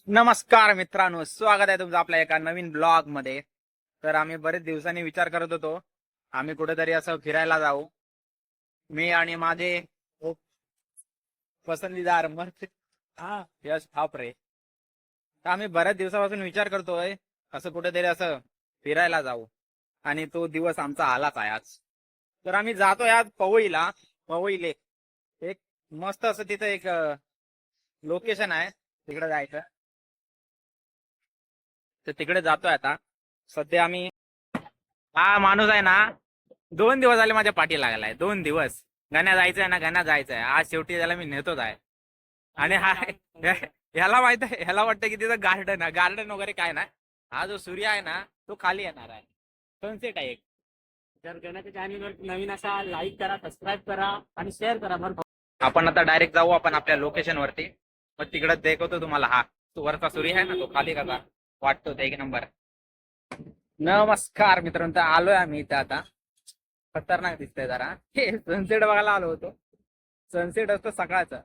नमस्कार मित्रांनो, स्वागत आहे तुमचं आपल्या एका नवीन ब्लॉग मध्ये. तर आम्ही बरेच दिवसांनी विचार करत होतो आम्ही कुठेतरी असं फिरायला जाऊ. मी आणि माझे खूप पसंदीदार मस्त यश ठाकरे. तर आम्ही बऱ्याच दिवसापासून विचार करतोय असं कुठेतरी असं फिरायला जाऊ, आणि तो दिवस आमचा आलाच आहे आज. तर आम्ही जातोय आज पवईला. पवई लेक एक मस्त असं तिथं एक लोकेशन आहे, तिकडे जायचं. तर तिकडे जातोय आता. सध्या आम्ही, हा माणूस आहे ना, 2 दिवस झाले माझ्या पाठी लागलाय. 2 दिवस गाण्या जायचंय ना, गाण्या जायचंय. आज शेवटी त्याला मी नेतोच आहे. आणि हा ह्याला माहित आहे, ह्याला वाटतं की तिथं गार्डन आहे, गार्डन वगैरे काय ना. हा जो सूर्य आहे ना, तो खाली येणार आहे. सनसेट आहे एक. जर गणाच्या चॅनलवर नवीन असा लाईक करा, सबस्क्राईब करा आणि शेअर करा बरं. आपण आता डायरेक्ट जाऊ आपण आपल्या लोकेशन वरती. मग तिकडे दाखवतो तुम्हाला. हा तो वरचा सूर्य आहे ना, तो खाली कसा वाटतो ते एक नंबर. नमस्कार मित्रांनो, आलोय आम्ही इथं आता. खतरनाक दिसतंय जरा. हे सनसेट बघायला आलो होतो. सनसेट असतो सकाळचं,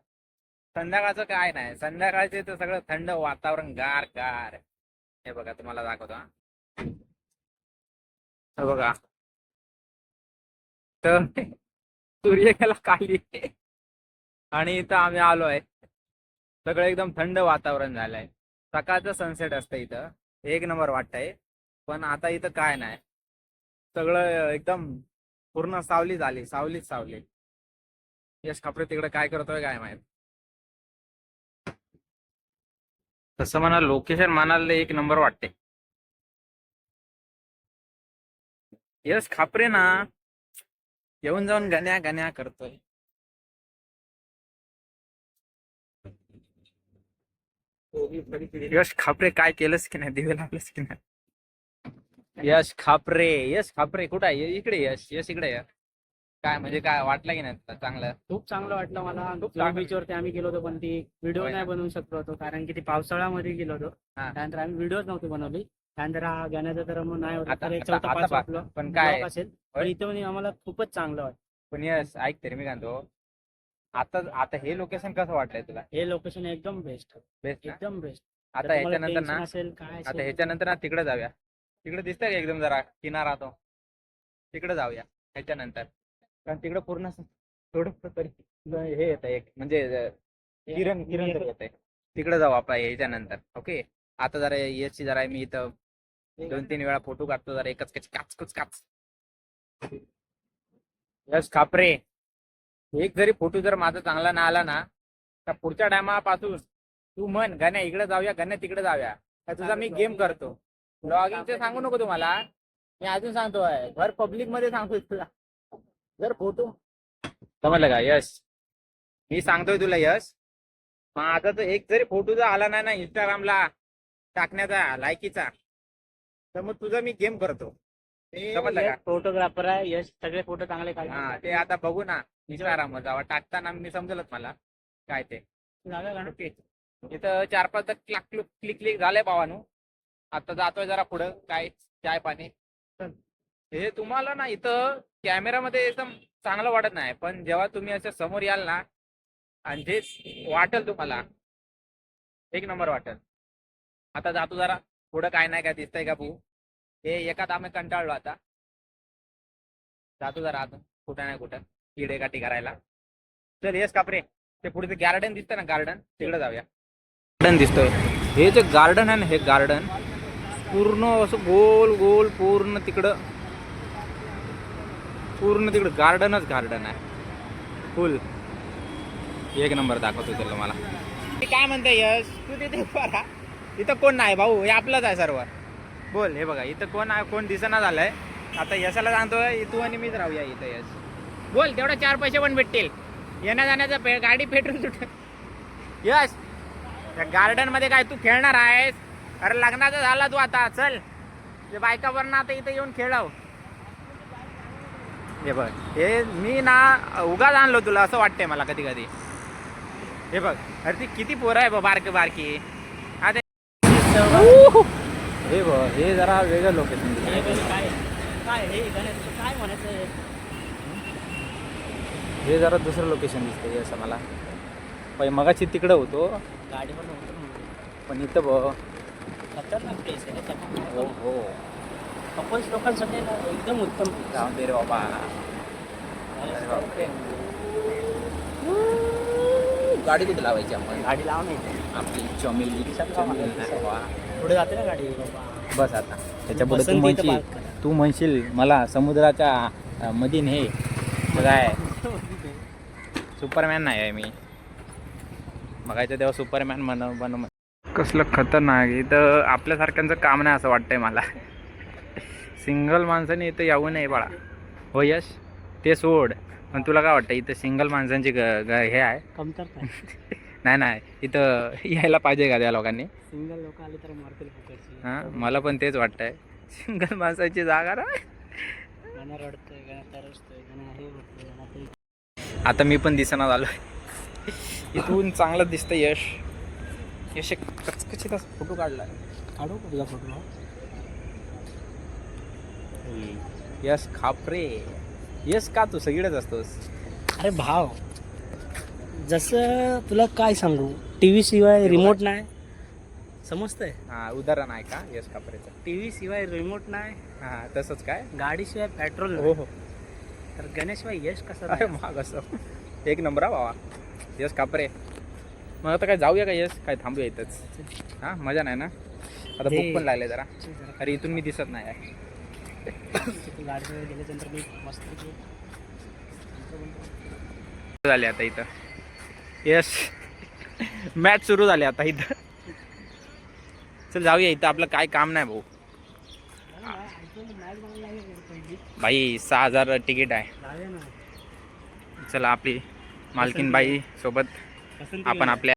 संध्याकाळचं काय नाही. संध्याकाळचे तर सगळं थंड वातावरण, गार गार. हे बघा तुम्हाला दाखवतो. हे बघा, तर सूर्य गेला खाली आणि इथं आम्ही आलोय. सगळं एकदम थंड वातावरण झालंय. सकाळचं सनसेट असतं इथं, एक नंबर वाटतंय. पण आता इथं काय नाही, सगळं एकदम पूर्ण सावली झाली, सावलीच सावली. यश खापरे तिकडे काय करतोय काय माहित. तसं म्हणा, लोकेशन म्हणाले एक नंबर वाटते. यश खापरे ना येऊन जाऊन गण्या गण्या करतोय. यश खापरे काय केलंस की नाही, दिवे लावलंस की नाही. यश खापरे, यश खापरे कुठं आहे? इकडे यश, यश इकडे आहे. काय म्हणजे काय वाटलं की नाही तुला चांगलं? खूप चांगलं वाटलं मला. खूप जुहू चांगलं. बीचवरती आम्ही गेलो होतो, पण ती व्हिडिओ होय ना. नाही बनवू शकलो होतो कारण की ती पावसाळ्यामध्ये गेलो होतो. हा. त्यानंतर आम्ही व्हिडिओच नव्हती बनवली. त्यानंतर हा गाण्याचा तर मग नाही होता, आता तर एक आता चौथा आता पाचवा बघ, आपलं पण काय ब्लॉग असेल. पण होय? इथं पण आम्हाला खूपच चांगलं वाटतं. पण यश ऐक तरी, मी सांगतो. आता आता हे लोकेशन कसं वाटलंय तुला? हे लोकेशन एकदम बेस्ट, बेस्ट ना? एकदम बेस्ट. आता ह्याच्यानंतर ना, टेन्शन असेल काय आता असेल ह्याच्यानंतर ना तिकडे जाऊया. तिकडे दिसतंय का एकदम जरा किनारा तो, तिकडे जाऊया ह्याच्यानंतर. कारण तिकडे पूर्ण थोडं तरी हे येत एक म्हणजे किरण किरण तरी येत आहे. तिकडे जाऊ आपण ह्याच्यानंतर. ओके. आता जरा याची जरा मी इथं 2-3 वेळा फोटो काढतो, जरा एकच कच काच कुच काच. यश खापरे, एक जरी फोटो जर माझा चांगला ना आला ना, तर पुढच्या टायमापासून तू म्हण गण्या इकडे जाऊया, गण्या तिकडे जाऊया, तर तुझा मी गेम करतो. ब्लॉगिंगचे सांगू नको तुम्हाला, मी अजून सांगतोय भर पब्लिक मध्ये सांगतोय तुला. जर फोटो, समजलं का यश? मी सांगतोय तुला यश, माझा तर एक जरी फोटो जर आला नाही ना इंस्टाग्रामला टाकण्याचा, लायकीचा, तर मग तुझा मी गेम करतो. समजलं का? फोटोग्राफर आहे यश, सगळे फोटो चांगले हा, काढतात. ते आता बघू ना इंस्टाग्रामवर जावा टाकताना मी समजलच मला काय ते. ओके. इथं 4-5 क्लिक क्लिक झालंय भावानू. आता जातोय जरा पुढं, काय चाय पाणी. हे तुम्हाला ना इथं कॅमेरामध्ये एकदम चांगलं वाटत नाही, पण जेव्हा तुम्ही असं समोर याल ना, आणि जे वाटेल तुम्हाला एक नंबर वाटेल. आता जातो जरा पुढं, काय नाही काय दिसतंय का भाऊ? हे एकात आम्ही कंटाळलो आता. जातो जरा आता कुठं नाही कुठं किडे काठी करायला. चल यस कापरे, ते पुढे ते गार्डन दिसतं ना, गार्डन तिकडे जाऊया. गार्डन दिसतोय, हे जे गार्डन आहे ना, हे गार्डन पूर्ण असं गोल गोल पूर्ण तिकडं गार्डनच गार्डन आहे फुल. एक नंबर दाखवतो तुला मला. काय म्हणते यश, तू तिथे बरा. इथं कोण नाही भाऊ, हे आपलंच आहे सर्व. बोल. हे बघा इथं कोण आहे, कोण दिसेना झालंय. आता यशाला सांगतोय तू आणि मीच राहूया इथं. यश बोल, तेवढे 4 पैसे पण भेटतील. येण्या जाण्याचं गाडी पेट्रोल सुट. यश, त्या गार्डन मध्ये काय तू खेळणार आहेस? अरे लग्नाचा झाला तू आता, चल ते बायकावर ना आता इथं येऊन खेळाव. हे बघ, हे मी ना उगाच आणलो तुला असं वाटतंय मला कधी कधी. हे बघ, अरे ती किती पोरं आहे बारकी बारकी. आता हे बघ, हे जरा वेगळं लोकेशन. काय काय हे गणेश काय म्हणायचं? हे जरा दुसरं लोकेशन दिसतंय असं मला. मगाची तिकडं होतो. गाडीवर पण इथं बघ. खतरनाक प्लेस आहे त्यामुळे हो हो कपल्स लोकांसाठी ना एकदम उत्तम जाऊ दे रे बाबा. place. बापरे. गाडी कुठे लावायची आपण? गाडी लाव नाही आपली चमेली नाही बाबा. पुढे जाते ना गाडी बाबा. बस आता त्याच्या पुढे तू बसंती इथं म्हणशील park करा. तू म्हणशील मला समुद्राच्या मधीन हे काय सुपरमॅन नाही आहे मी. बघायचं तेव्हा सुपरमॅन बनव. कसलं खतरनाक. इथं आपल्यासारख्यांचं काम नाही असं वाटतंय मला. सिंगल माणसाने इथं यावं नाही बाळा. हो यश ते सोड. पण तुला काय वाटतं इथं सिंगल माणसांची हे आहे? कमतरता नाही इथं यायला पाहिजे का त्या लोकांनी? सिंगल लोक आले तर मारतील फुकटची. हां मला पण तेच वाटतंय. सिंगल माणसाची जागा ना. गाणं रडतोय गाणं तरसतोय गाणं हे होतोय गाणं ते. आता मी पण दिसणार आलो. इथून चांगलं दिसतं यश. यश एक कचकचित असा फोटो काढलाय. काढू का तुझा फोटो? यश खापरे. यश का तू सगळीकडेच असतोस? अरे भाव जसं तुला काय सांगू टी व्ही शिवाय रिमोट नाही समजतंय. हां उदाहरण आहे का यश खापरेचं? टी व्ही शिवाय रिमोट नाही हां तसंच काय? गाडीशिवाय पेट्रोल हो नाही. हो. तर गणेशशिवाय यश कसं अरे नाही? मग असं एक नंबर हा बाबा. यश खापरे. मग आता काय जाऊया का यश? काय थांबूया इथंच? हां मजा नाही ना. आता भूक पण लागले जरा. अरे इथून मी दिसत नाही आहे. गाडीवर गेल्यानंतर मी मस्त झाले आता इथं. यश मॅच सुरू झाली आता इथं. चल जाऊया. इथं आपलं काय काम नाही भाऊ. भाई 6,000 तिकीट आहे. चला आपली मालकीन बाई सोबत आपण आपल्या